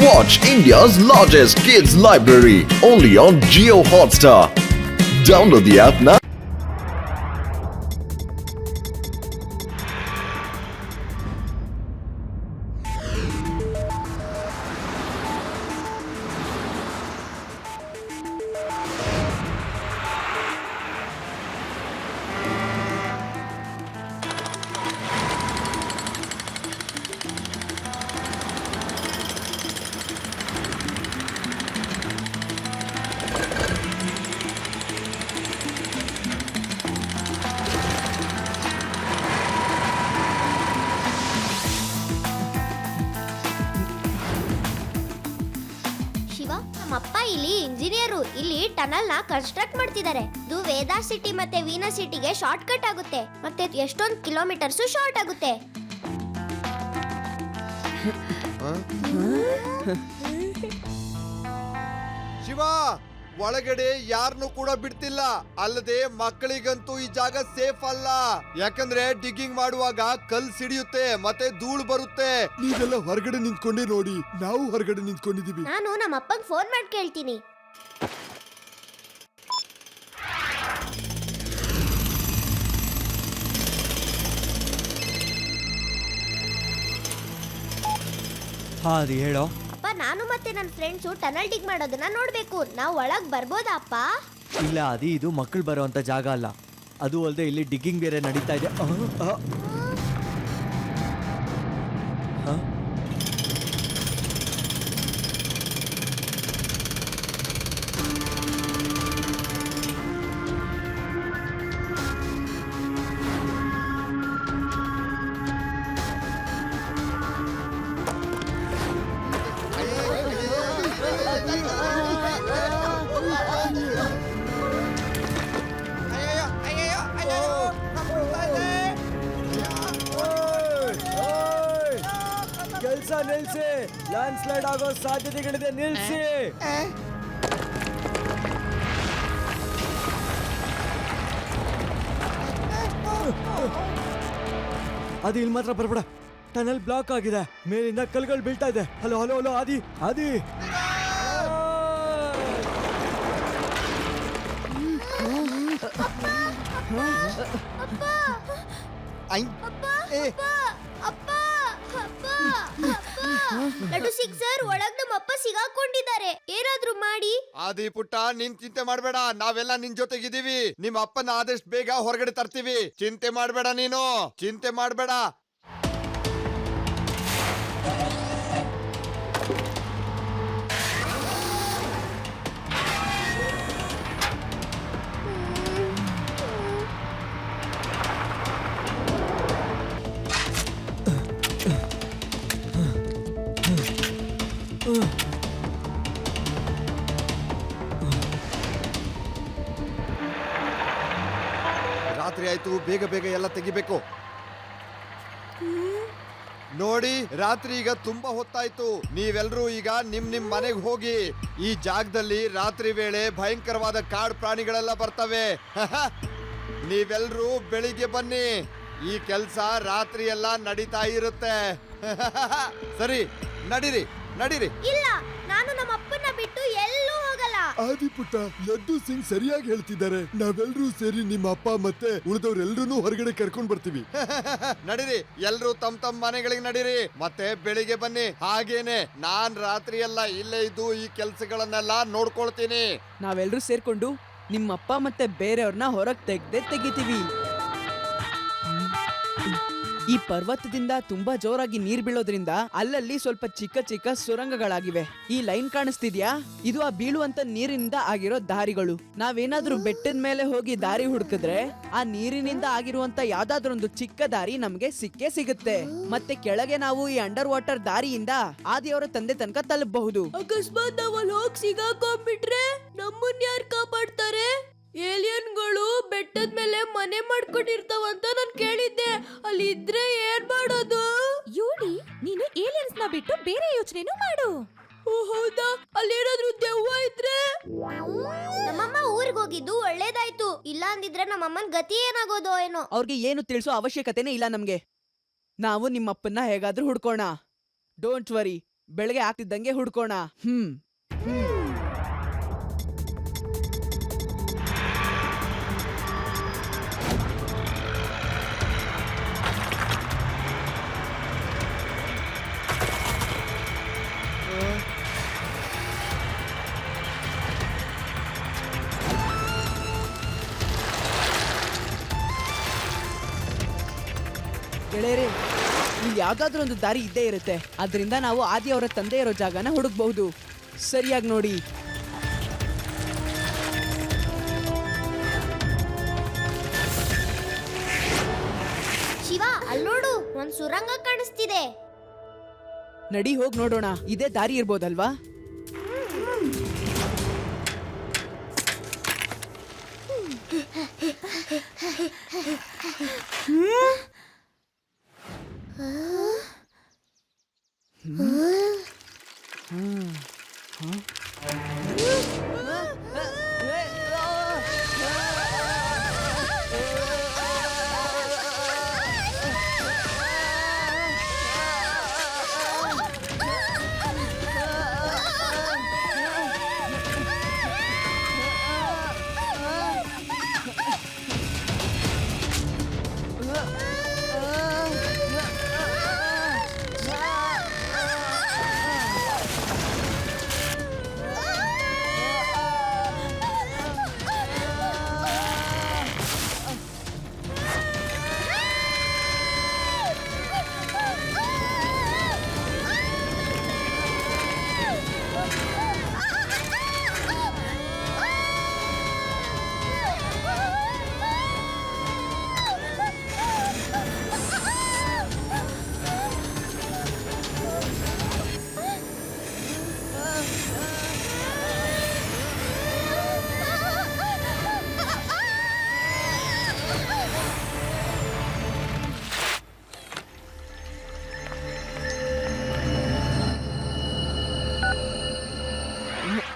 Watch India's largest kids library only on Jio Hotstar. Download the app now. ನಮ್ಮಪ್ಪ ಇಲ್ಲಿ engineer. ಇಲ್ಲಿ tunnel ನ construct ಮಾಡ್ತಿದ್ದಾರೆ. ಇದು ವೇದಾ ಸಿಟಿ ಮತ್ತೆ ವೀನಾ ಸಿಟಿಗೆ ಶಾರ್ಟ್ ಕಟ್ ಆಗುತ್ತೆ. ಮತ್ತೆ ಎಷ್ಟೊಂದು ಕಿಲೋಮೀಟರ್ಸ್ ಶಾರ್ಟ್ ಆಗುತ್ತೆ. ಶಿವ, ಒಳಗಡೆ ಯಾರನ್ನು ಕೂಡ ಬಿಡ್ತಿಲ್ಲ. ಅಲ್ಲದೆ ಮಕ್ಕಳಿಗಂತೂ ಈ ಜಾಗ ಸೇಫ್ ಅಲ್ಲ. ಯಾಕಂದ್ರೆ ಡಿಗ್ಗಿಂಗ್ ಮಾಡುವಾಗ ಕಲ್ ಸಿಡಿಯುತ್ತೆ ಮತ್ತೆ ಧೂಳು ಬರುತ್ತೆ. ನೀವೆಲ್ಲ ಹೊರಗಡೆ ನಿಂತ್ಕೊಂಡೇ ನೋಡಿ, ನಾವು ಹೊರಗಡೆ ನಿಂತ್ಕೊಂಡಿದೀವಿ. ನಾನು ನಮ್ಮ ಅಪ್ಪಂಗೆ ಫೋನ್ ಮಾಡಿ ಕೇಳ್ತೀನಿ. ಅದು ಹೇಳೋ. ಅಪ್ಪ, ನಾನು ಮತ್ತೆ ನನ್ನ ಫ್ರೆಂಡ್ಸು ಟನಲ್ ಡಿಗ್ ಮಾಡೋದನ್ನ ನೋಡ್ಬೇಕು. ನಾವು ಒಳಗ್ ಬರ್ಬೋದಾ ಅಪ್ಪ? ಇಲ್ಲ, ಇದು ಮಕ್ಕಳು ಬರುವಂತ ಜಾಗ ಅಲ್ಲ. ಅದು ಅಲ್ಲದೆ ಇಲ್ಲಿ ಡಿಗ್ಗಿಂಗ್ ಬೇರೆ ನಡೀತಾ ಇದೆ. ಕೆಲಸ ನಿಲ್ಸಿ, ಲ್ಯಾಂಡ್ ಸ್ಲೈಡ್ ಆಗೋ ಸಾಧ್ಯತೆಗಳಿದೆ, ನಿಲ್ಸಿ. ಅದು ಇಲ್ಲಿ ಮಾತ್ರ ಬರ್ಬೇಡ. ಟನಲ್ ಬ್ಲಾಕ್ ಆಗಿದೆ, ಮೇಲಿಂದ ಕಲ್ಗಳು ಬೀಳ್ತಾ ಇದೆ. ಹಲೋ ಹಲೋ ಹಲೋ, ಆದಿ ಆದಿ. ಲಡ್ಡು ಸಿಕ್ಸರ್, ಒಳಗ್ ನಮ್ಮ ಅಪ್ಪ ಸಿಗಾಕೊಂಡಿದ್ದಾರೆ. ಏನಾದ್ರೂ ಮಾಡಿ. ಆದಿ ಪುಟ್ಟ, ನೀನ್ ಚಿಂತೆ ಮಾಡ್ಬೇಡ, ನಾವೆಲ್ಲ ನಿನ್ ಜೊತೆಗಿದ್ದೀವಿ. ನಿಮ್ಮ ಅಪ್ಪನ ಆದಷ್ಟು ಬೇಗ ಹೊರಗಡೆ ತರ್ತೀವಿ. ಚಿಂತೆ ಮಾಡ್ಬೇಡ, ನೀನು ಚಿಂತೆ ಮಾಡ್ಬೇಡ. ರಾತ್ರಿ ಆಯ್ತು, ಬೇಗ ಬೇಗ ಎಲ್ಲ ತೆಗಿಬೇಕು. ನೋಡಿ, ರಾತ್ರಿ ಈಗ ತುಂಬಾ ಹೊತ್ತಾಯ್ತು. ನೀವೆಲ್ಲರೂ ಈಗ ನಿಮ್ ಮನೆಗೆ ಹೋಗಿ. ಈ ಜಾಗದಲ್ಲಿ ರಾತ್ರಿ ವೇಳೆ ಭಯಂಕರವಾದ ಕಾಡು ಪ್ರಾಣಿಗಳೆಲ್ಲ ಬರ್ತವೆ. ನೀವೆಲ್ಲರೂ ಬೆಳಿಗ್ಗೆ ಬನ್ನಿ. ಈ ಕೆಲಸ ರಾತ್ರಿ ಎಲ್ಲ ನಡೀತಾ ಇರುತ್ತೆ. ಸರಿ, ನಡೀರಿ ನಡೀರಿ. ಇಲ್ಲ, ನಾನು ನಮ್ಮ ಅಪ್ಪನ ಬಿಟ್ಟು ಎಲ್ಲೂ ಹೋಗಲ್ಲ. ಆದಿ ಪುಟ್ಟ, ಲಡ್ಡು ಸಿಂಗ್ ಸರಿಯಾಗಿ ಹೇಳ್ತಿದ್ದಾರೆ. ನಾವೆಲ್ಲರೂ ಸೇರಿ ನಿಮ್ಮ ಅಪ್ಪ ಮತ್ತೆ ಉಳಿದವರೆಲ್ಲರೂ ಹೊರಗಡೆ ಕರ್ಕೊಂಡ್ ಬರ್ತೀವಿ. ನಡೀರಿ, ಎಲ್ರು ತಮ್ಮ ಮನೆಗಳಿಗೆ ನಡೀರಿ. ಮತ್ತೆ ಬೆಳಿಗ್ಗೆ ಬನ್ನಿ. ಹಾಗೇನೆ ನಾನ್ ರಾತ್ರಿ ಎಲ್ಲ ಇಲ್ಲೇ ಇದ್ದು ಈ ಕೆಲ್ಸಗಳನ್ನೆಲ್ಲ ನೋಡ್ಕೊಳ್ತೀನಿ. ನಾವೆಲ್ಲರೂ ಸೇರ್ಕೊಂಡು ನಿಮ್ಮಪ್ಪ ಮತ್ತೆ ಬೇರೆಯವ್ರನ್ನ ಹೊರಗ್ ತೆಗಿತೀವಿ. ಈ ಪರ್ವತದಿಂದ ತುಂಬಾ ಜೋರಾಗಿ ನೀರ್ ಬೀಳೋದ್ರಿಂದ ಅಲ್ಲಲ್ಲಿ ಸ್ವಲ್ಪ ಚಿಕ್ಕ ಚಿಕ್ಕ ಸುರಂಗಗಳಾಗಿವೆ. ಈ ಲೈನ್ ಕಾಣಿಸ್ತಿದ್ಯಾ? ಇದು ಆ ಬೀಳುವಂತ ನೀರಿನಿಂದ ಆಗಿರೋ ದಾರಿಗಳು. ನಾವೇನಾದ್ರೂ ಬೆಟ್ಟದ ಮೇಲೆ ಹೋಗಿ ದಾರಿ ಹುಡುಕಿದ್ರೆ ಆ ನೀರಿನಿಂದ ಆಗಿರುವಂತ ಯಾವ್ದಾದ್ರೊಂದು ಚಿಕ್ಕ ದಾರಿ ನಮ್ಗೆ ಸಿಗುತ್ತೆ. ಮತ್ತೆ ಕೆಳಗೆ ನಾವು ಈ ಅಂಡರ್ ವಾಟರ್ ದಾರಿಯಿಂದ ಆದಿಯವರ ತಂದೆ ತನಕ ತಲುಪಬಹುದು. ಅಕಸ್ಮಾತ್ ನಾವು ಅಲ್ಲಿ ಹೋಗಿ ಸಿಗಾಕೊಂಡ್ಬಿಟ್ರೆ ನಮ್ಮನ್ನ ಯಾರು ಕಾಪಾಡ್ತಾರೆ? ಏಲಿಯನ್ಗಳು ಬೆಟ್ಟದ ಮೇಲೆ ಮನೆ ಮಾಡ್ಕೊಂಡಿರ್ತಾವಂತ ನಾನು ಕೇಳಿದ್ದೆ. ಅಲ್ಲಿ ಇದ್ರೆ ಏನ್ ಮಾಡೋದು? ಯೂಡಿ, ನೀನು ಏಲಿಯನ್ಸ್ ನ ಬಿಟ್ಟು ಬೇರೆ ಯೋಚನೆನೂ ಮಾಡು. ಓ ಹೌದಾ? ಅಲ್ಲೇನಾದ್ರೂ ದೆವ್ವ ಇದ್ರೆ? ನಮ್ಮಮ್ಮ ಊರಿಗೆ ಹೋಗಿದ್ದು ಒಳ್ಳೇದಾಯ್ತು. ಇಲ್ಲ ಅಂದಿದ್ರೆ ನಮ್ಮಮ್ಮನ ಗತಿ ಏನಾಗೋದೋ ಏನೋ. ಅವ್ರಿಗೆ ಏನು ತಿಳಿಸೋ ಅವಶ್ಯಕತೆನೇ ಇಲ್ಲ ನಮ್ಗೆ. ನಾವು ನಿಮ್ಮಪ್ಪನ್ನ ಹೇಗಾದ್ರೂ ಹುಡ್ಕೋಣ. ಡೋಂಟ್ ವರಿ, ಬೆಳಗ್ಗೆ ಆಗ್ತಿದ್ದಂಗೆ ಹುಡ್ಕೋಣ. ಗೆಳೆಯರೇ, ಇಲ್ಲಿ ಯಾವ್ದಾದ್ರೂ ಒಂದು ದಾರಿ ಇದ್ದೇ ಇರುತ್ತೆ. ಅದರಿಂದ ನಾವು ಆದಿ ಅವರ ತಂದೆ ಇರೋ ಜಾಗನ ಹುಡುಕ್ಬಹುದು. ಸರಿಯಾಗಿ ನೋಡಿ. ಶಿವ, ಅಲ್ಲೋಡು, ಒಂದ್ ಸುರಂಗ ಕಾಣಿಸ್ತಿದೆ. ನಡಿ ಹೋಗ್ ನೋಡೋಣ. ಇದೇ ದಾರಿ ಇರ್ಬೋದಲ್ವಾ?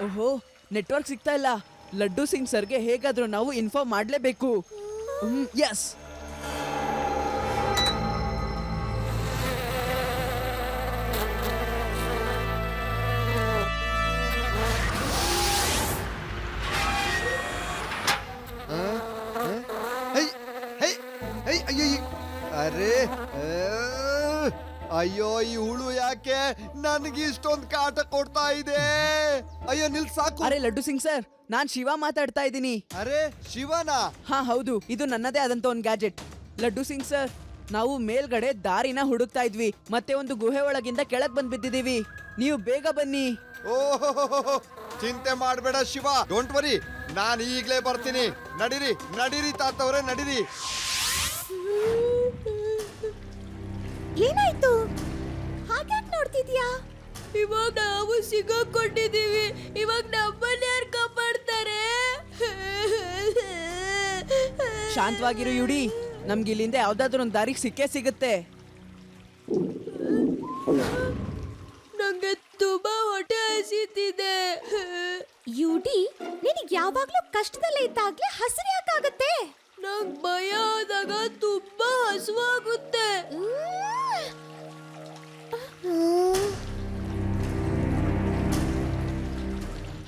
ಓಹೋ, ನೆಟ್ವರ್ಕ್ ಸಿಗ್ತಾ ಇಲ್ಲ. ಲಡ್ಡು ಸಿಂಗ್ ಸರ್ಗೆ ಹೇಗಾದ್ರೂ ನಾವು ಇನ್ಫಾರ್ಮ್ ಮಾಡ್ಲೇಬೇಕು. ಎಸ್. ಅರೆ ಅಯ್ಯೋ, ಈ ಹುಳು ಯಾಕೆ ನನಗೆ ಇಷ್ಟೊಂದು ಕಾಟ ಕೊಡ್ತಾ ಇದೆ? ಅಯ್ಯೋ, ನಿಲ್ ಸಾಕು. ಅರೆ ಲಡ್ಡು ಸಿಂಗ್ ಸರ್, ನಾನ್ ಶಿವ ಮಾತಾಡ್ತಾ ಇದ್ದೀನಿ. ಅರೆ ಶಿವನಾ? ಹಾ ಹೌದು, ಇದು ನನ್ನದೇ ಆದಂತ ಒಂದು ಗ್ಯಾಜೆಟ್. ಲಡ್ಡು ಸಿಂಗ್ ಸರ್, ನಾವು ಮೇಲ್ಗಡೆ ದಾರಿನ ಹುಡುಕ್ತಾ ಇದ್ವಿ, ಮತ್ತೆ ಒಂದು ಗುಹೆ ಒಳಗಿಂದ ಕೆಳಗ್ ಬಂದ್ ಬಿದ್ದಿದೀವಿ. ನೀವು ಬೇಗ ಬನ್ನಿ. ಓಹೋ, ಚಿಂತೆ ಮಾಡಬೇಡ ಶಿವ, ಡೋಂಟ್ ವರಿ, ನಾನು ಈಗ್ಲೇ ಬರ್ತೀನಿ. ನಡೀರಿ ನಡೀರಿ ತಾತವ್ರೆ, ನಡೀರಿ. ಏನಾಯ್ತು? ಹಾಗ್ಯಾಕ್ ನೋಡ್ತಿದ್ಯಾ? ಇವಾಗ ನಾವು ಸಿಗಾಕೊಂಡಿದೀವಿ. ಇವಾಗ ನಮ್ಮನ್ನ ಯಾರು ಕಾಪಾಡ್ತಾರೆ? ಶಾಂತವಾಗಿರು ಯುಡಿ, ನಮ್ಗೆ ಇಲ್ಲಿಂದ ಯಾವ್ದಾದ್ರು ಒಂದು ದಾರಿ ಸಿಕ್ಕೇ ಸಿಗುತ್ತೆ. ನಂಗೆ ತುಂಬಾ ಹೊಟ್ಟೆ ಹಸಿತಿದೆ. ಯುಡಿ, ನಿನಗೆ ಯಾವಾಗ್ಲೂ ಕಷ್ಟದಲ್ಲೇ ಇದ್ದಾಗ್ಲೇ ಹಸಿರು ಯಾಕಾಗತ್ತೆ? ನಂಗ್ ಭಯ ಆದಾಗ ತುಂಬಾ ಹಸುವಾಗುತ್ತೆ.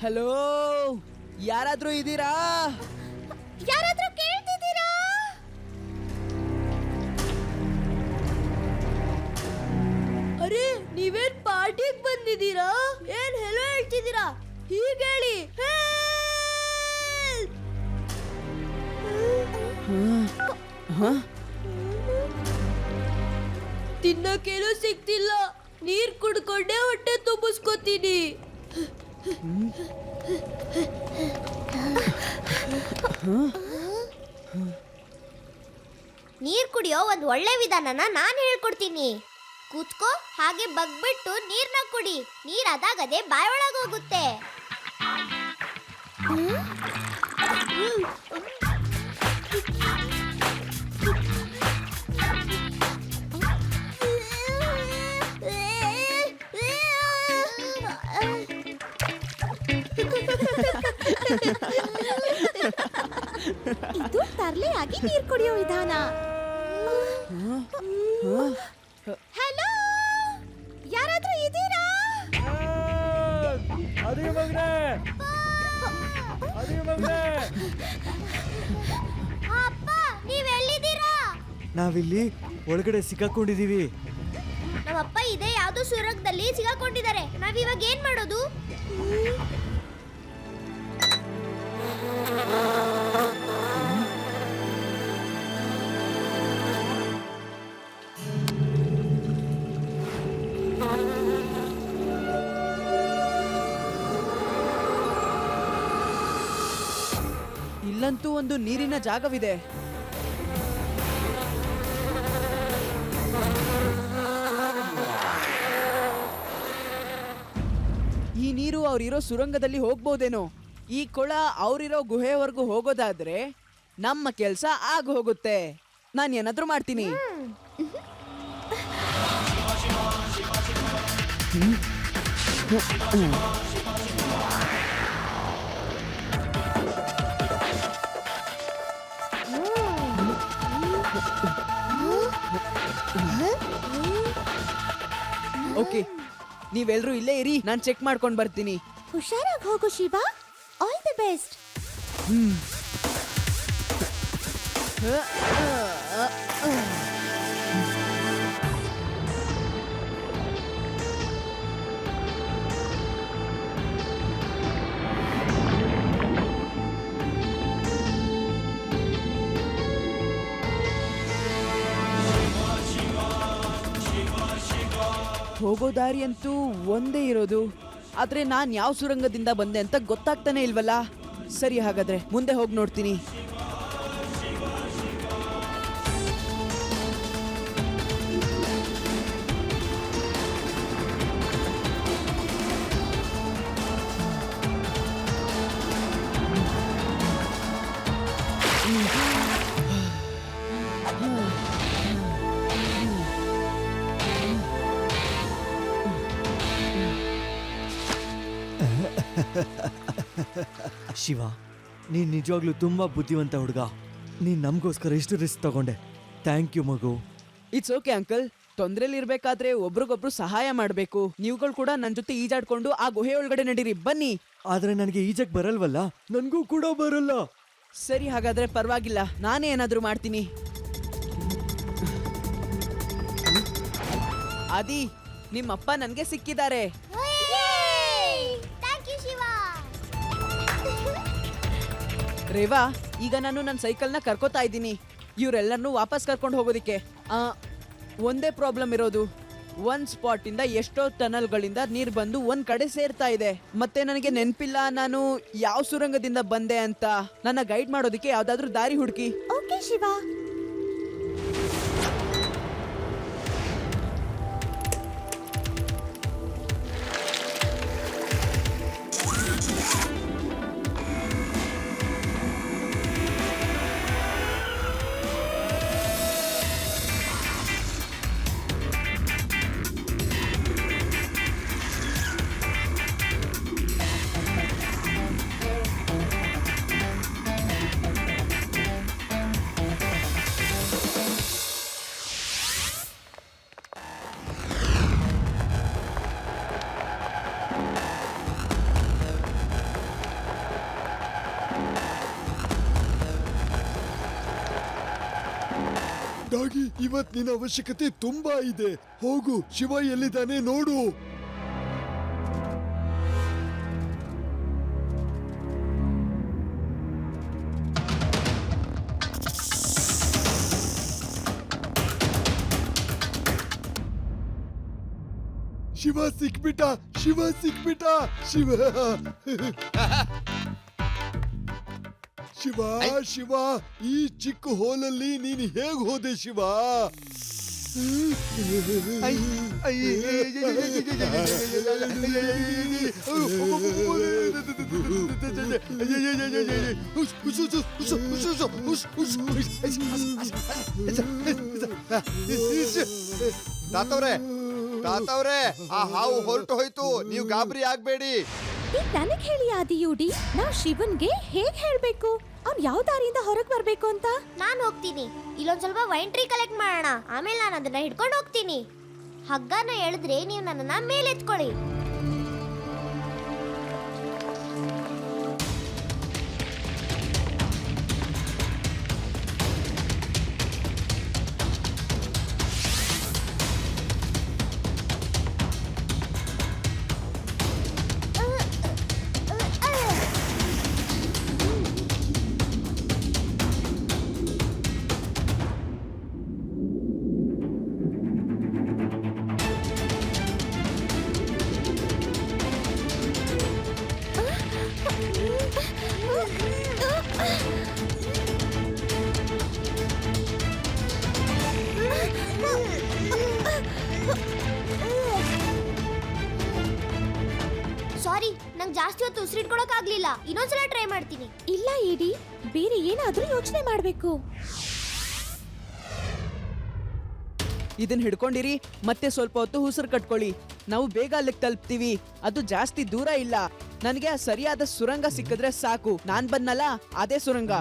ಹಲೋ, ಯಾರಾದ್ರೂ ಇದೀರಾ? ಯಾರಾದ್ರೂ ಕೇಳ್ತಿದ್ದೀರಾ? ಅರೆ, ನೀವೇನ್ ಪಾರ್ಟಿಗೆ ಬಂದಿದ್ದೀರಾ? ಏನ್ ಹೆಲೋ ಹೇಳ್ತಿದ್ದೀರಾ? ಹೀಗೆ ಹೇಳಿ. ತಿನ್ನಕ್ಕೇನು ಸಿಗ್ತಿಲ್ಲ. ನೀರ್ ಕುಡ್ಕೊಂಡೆ ಹೊಟ್ಟೆ ತುಂಬಿಸ್ಕೊತೀನಿ. ನೀರ್ ಕುಡಿಯೋ ಒಂದ್ ಒಳ್ಳೆ ವಿಧಾನನ ನಾನು ಹೇಳ್ಕೊಡ್ತೀನಿ. ಕೂತ್ಕೋ, ಹಾಗೆ ಬಗ್ಬಿಟ್ಟು ನೀರ್ನ ಕುಡಿ. ನೀರ್ ಅದಾಗದೆ ಬಾಯ್ ಒಳಗೆ ಹೋಗುತ್ತೆ. ಇದು ತರ್ಲೆಯಾಗಿ ನೀರ್ ಕುಡಿಯೋ ವಿಧಾನ. ಹಲೋ, ಯಾರಾದ್ರೂ ಇದೀರಾ? ಮಗನೇ ಆದಿ ಮಗನೇ ಅಪ್ಪ ನೀವ್ ಎಲ್ಲಿದ್ದೀರಾ? ನಾವಿಲ್ಲಿ ಒಳಗಡೆ ಸಿಕ್ಕಾಕೊಂಡಿದೀವಿ. ನಮ್ಮಪ್ಪ ಇದೇ ಯಾವ್ದೋ ಸುರಂಗದಲ್ಲಿ ಸಿಗಾಕೊಂಡಿದ್ದಾರೆ. ನಾವಿವಾಗ ಏನ್ ಮಾಡೋದು? ಇಲ್ಲಂತೂ ಒಂದು ನೀರಿನ ಜಾಗವಿದೆ. ಈ ನೀರು ಅವ್ರಿರೋ ಸುರಂಗದಲ್ಲಿ ಹೋಗ್ಬೋದೇನೋ. ಈ ಕೊಳ ಅವ್ರಿರೋ ಗುಹೆವರೆಗೂ ಹೋಗೋದಾದ್ರೆ ನಮ್ಮ ಕೆಲ್ಸ ಆಗ ಹೋಗುತ್ತೆ. ನಾನು ಏನಾದ್ರೂ ಮಾಡ್ತೀನಿ. ಓಕೆ, ನೀವೆಲ್ರೂ ಇಲ್ಲೇ ಇರಿ, ನಾನು ಚೆಕ್ ಮಾಡ್ಕೊಂಡು ಬರ್ತೀನಿ. ಹುಷಾರಾಗಿ ಹೋಗು ಶಿವ. All the best. ಹೋಗೋ ದಾರಿ ಅಂತೂ ಒಂದೇ ಇರೋದು, ಆದ್ರೆ ನಾನ್ ಯಾವ ಸುರಂಗದಿಂದ ಬಂದೆ ಅಂತ ಗೊತ್ತಾಗ್ತಾನೆ ಇಲ್ವಲ್ಲ. ಸರಿ, ಹಾಗಾದ್ರೆ ಮುಂದೆ ಹೋಗಿ ನೋಡ್ತೀನಿ. ಶಿವ, ನೀನ್ ನಿಜವಾಗ್ಲೂ ತುಂಬಾ ಬುದ್ಧಿವಂತ ಹುಡುಗ. ನೀನ್ ನಮಗೋಸ್ಕರ ಇಷ್ಟು ರಿಸ್ಕ್ ತಗೊಂಡೆ. ಥ್ಯಾಂಕ್ ಯು ಮಗು. It's okay uncle. ತೊಂದ್ರೆಲಿರ್ಬೇಕಾದ್ರೆ ಒಬ್ರಿಗೊಬ್ರು ಸಹಾಯ ಮಾಡ್ಬೇಕು. ನೀವುಗಳು ಕೂಡ ನನ್ನ ಜೊತೆ ಈಜಾಡ್ಕೊಂಡು ಆ ಗುಹೆ ಒಳಗಡೆ ನಡೀರಿ, ಬನ್ನಿ. ಆದ್ರೆ ನನಗೆ ಈಜಕ್ ಬರಲ್ವಲ್ಲ. ನನ್ಗೂ ಕೂಡ ಬರಲ್ಲ. ಸರಿ, ಹಾಗಾದ್ರೆ ಪರವಾಗಿಲ್ಲ, ನಾನೇ ಏನಾದ್ರೂ ಮಾಡ್ತೀನಿ. ಆದಿ, ನಿಮ್ಮಪ್ಪ ನನ್ಗೆ ಸಿಕ್ಕಿದ್ದಾರೆ. Thank you Shiva. ರೇವಾ, ಈಗ ನಾನು ನನ್ನ ಸೈಕಲ್ನ ಕರ್ಕೋತಾ ಇದ್ದೀನಿ ಇವರೆಲ್ಲರನ್ನೂ ವಾಪಸ್ ಕರ್ಕೊಂಡು ಹೋಗೋದಿಕ್ಕೆ. ಒಂದೇ ಪ್ರಾಬ್ಲಮ್ ಇರೋದು, ಒಂದ್ ಸ್ಪಾಟ್ ಇಂದ ಎಷ್ಟೋ ಟನಲ್ಗಳಿಂದ ನೀರ್ ಬಂದು ಒಂದ್ ಕಡೆ ಸೇರ್ತಾ ಇದೆ. ಮತ್ತೆ ನನಗೆ ನೆನ್ಪಿಲ್ಲ ನಾನು ಯಾವ ಸುರಂಗದಿಂದ ಬಂದೆ ಅಂತ. ನನ್ನ ಗೈಡ್ ಮಾಡೋದಿಕ್ಕೆ ಯಾವ್ದಾದ್ರು ದಾರಿ ಹುಡುಕಿ. ಓಕೆ ಶಿವ. ಡಾಗಿ, ಇವತ್ ನಿನ್ನ ಅವಶ್ಯಕತೆ ತುಂಬಾ ಇದೆ. ಹೋಗು, ಶಿವ ಎಲ್ಲಿದ್ದಾನೆ ನೋಡು. ಶಿವ ಸಿಕ್ಬಿಟ್ಟ, ಶಿವ ಸಿಕ್ಬಿಟ್ಟ, ಶಿವ ಶಿವ ಶಿವ, ಈ ಚಿಕ್ಕ ಹೋಲಲ್ಲಿ ನೀನು ಹೇಗ್ ಹೋದೆ ಶಿವ? ತಾತವ್ರೆ, ಆ ಹಾವು ಹೊರಟು ಹೋಯ್ತು, ನೀವು ಗಾಬರಿ ಆಗ್ಬೇಡಿ. ನನಗ್ ಹೇಳಿ ಆದಿಯೂಡಿ, ನಾವ್ ಶಿವನ್ಗೆ ಹೇಗ್ ಹೇಳ್ಬೇಕು ಅವ್ನ್ ಯಾವ ದಾರಿಯಿಂದ ಹೊರಗ್ ಬರ್ಬೇಕು ಅಂತ? ನಾನ್ ಹೋಗ್ತೀನಿ. ಇಲ್ಲೊಂದ್ ಸ್ವಲ್ಪ ವೈನ್ ಟ್ರೀ ಕಲೆಕ್ಟ್ ಮಾಡೋಣ. ಆಮೇಲೆ ನಾನು ಅದನ್ನ ಹಿಡ್ಕೊಂಡು ಹೋಗ್ತೀನಿ. ಹಗ್ಗನ ಎಳೆದ್ರೆ ನೀವು ನನ್ನನ್ನ ಮೇಲೆ ಎತ್ಕೊಳ್ಳಿ. ಸಾರಿ, ನಂಗೆ ಜಾಸ್ತಿ ಹೊತ್ತು ಉಸಿರಿಟ್ಕೊಳಕ್ ಆಗ್ಲಿಲ್ಲ. ಇನ್ನೊಂದ್ಸಲ ಟ್ರೈ ಮಾಡ್ತೀನಿ. ಇಲ್ಲ ಇಡಿ, ಬೇರೆ ಏನಾದ್ರೂ ಯೋಚನೆ ಮಾಡ್ಬೇಕು. ಇದನ್ನ ಹಿಡ್ಕೊಂಡಿರಿ, ಮತ್ತೆ ಸ್ವಲ್ಪ ಹೊತ್ತು ಉಸಿರು ಕಟ್ಕೊಳ್ಳಿ. ನಾವು ಬೇಗ ಅಲ್ಲಿಗೆ ತಲುಪ್ತೀವಿ, ಅದು ಜಾಸ್ತಿ ದೂರ ಇಲ್ಲ. ನನಗೆ ಆ ಸರಿಯಾದ ಸುರಂಗ ಸಿಕ್ಕಿದ್ರೆ ಸಾಕು. ನಾನ್ ಬಂದ್ನಲ್ಲ, ಅದೇ ಸುರಂಗ.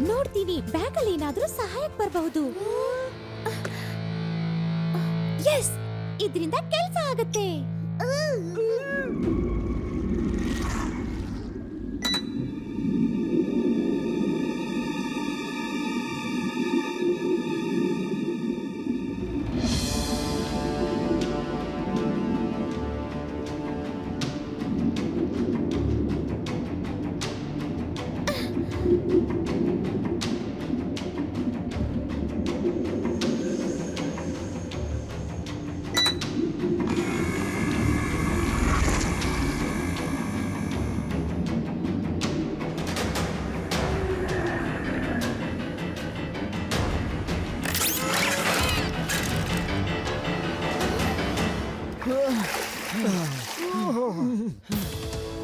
ನೋಡ್ತೀನಿ, ಬ್ಯಾಗ್ ಅಲ್ಲಿ ಏನಾದ್ರೂ ಸಹಾಯಕ್ ಬರಬಹುದು. ಎಸ್, ಇದರಿಂದ ಕೆಲಸ ಆಗತ್ತೆ.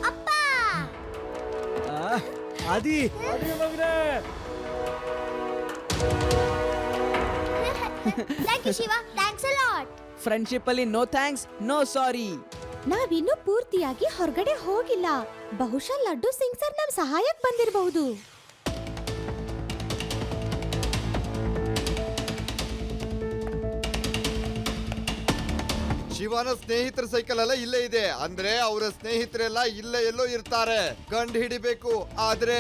ಅಪ್ಪ, ಆದಿ ಮಗನೇ. Thank you Shiva, thanks a lot. Friendship ಅಲ್ಲಿ ನೋ ಥ್ಯಾಂಕ್ಸ್, ನೋ ಸಾರಿ. ನಾವಿನ್ನೂ ಪೂರ್ತಿಯಾಗಿ ಹೊರಗಡೆ ಹೋಗಿಲ್ಲ. ಬಹುಶಃ ಲಡ್ಡು ಸಿಂಗ್ ಸರ್ ನಮ್ ಸಹಾಯಕ್ ಬಂದಿರಬಹುದು. ಶಿವನ ಸ್ನೇಹಿತರ ಸೈಕಲ್ ಎಲ್ಲ ಇಲ್ಲೇ ಇದೆ, ಅಂದ್ರೆ ಅವರ ಸ್ನೇಹಿತರೆಲ್ಲ ಇಲ್ಲೇ ಎಲ್ಲೋ ಇರ್ತಾರೆ. ಕಂಡು ಹಿಡಿಬೇಕು. ಆದ್ರೆ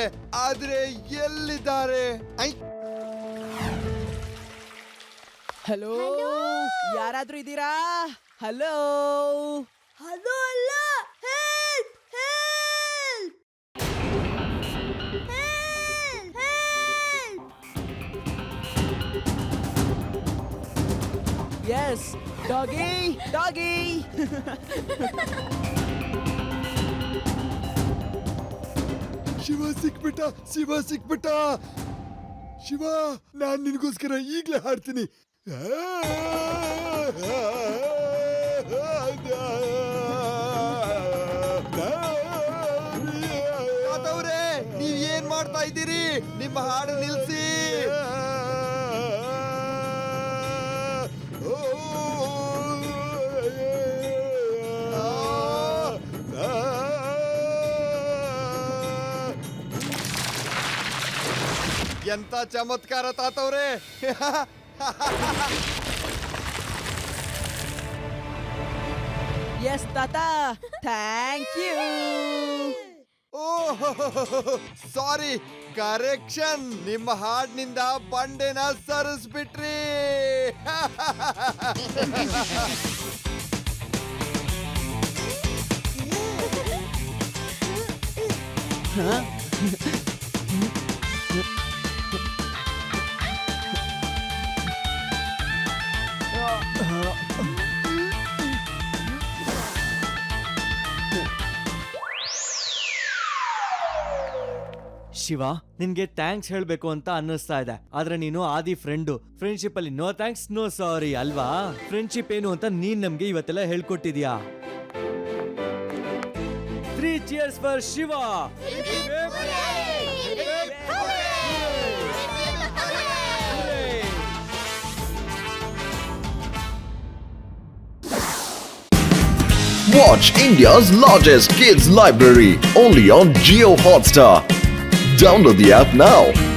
ಎಲ್ಲಿದ್ದಾರೆ? ಹಲೋ, ಯಾರಾದ್ರೂ ಇದ್ದೀರಾ? ಹಲೋ. ಅದು ಅಲ್ಲ, help help help help. Yes, doggy doggy. Shiva ಸಿಕ್ಬಿಟ್ಟ, ಶಿವ ಸಿಕ್ಬಿಟ್ಟ. ಶಿವ, ನಾನ್ ನಿನ್ಗೋಸ್ಕರ ಈಗ್ಲೇ ಹಾಡ್ತೀನಿ. ತಾತವ್ರೆ, ನೀವ್ ಏನ್ ಮಾಡ್ತಾ ಇದ್ದೀರಿ? ನಿಮ್ಮ ಹಾಡು ನಿಲ್ಸಿ. ಎಂತ ಚಮತ್ಕಾರ ತಾತವ್ರೆ. ಎಸ್ ತಾತ, thank you. Oh, sorry, correction. ನಿಮ್ಮ ಹಾಡ್ನಿಂದ ಬಂಡೆನ ಸರಿಸ್ಬಿಟ್ರಿ. ಶಿವ, ನಿನ್ಗೆ ಥ್ಯಾಂಕ್ಸ್ ಹೇಳ್ಬೇಕು ಅಂತ ಅನ್ನಿಸ್ತಾ ಇದೆ, ಆದ್ರೆ ನೀನು ಆದಿ ಫ್ರೆಂಡು. ಫ್ರೆಂಡ್ಶಿಪ್ ಅಲ್ಲಿ ನೋ ಥ್ಯಾಂಕ್ಸ್ ನೋ ಸಾರಿ ಅಲ್ವಾ? ಫ್ರೆಂಡ್ಶಿಪ್ ಏನು ಅಂತ ನೀನ್ ನಮ್ಗೆ ಇವತ್ತೆಲ್ಲ ಹೇಳ್ಕೊಟ್ಟಿದ್ಯಾ. 3 cheers for Shiva. Watch India's largest kids library only on Jio Hotstar. Download the app now.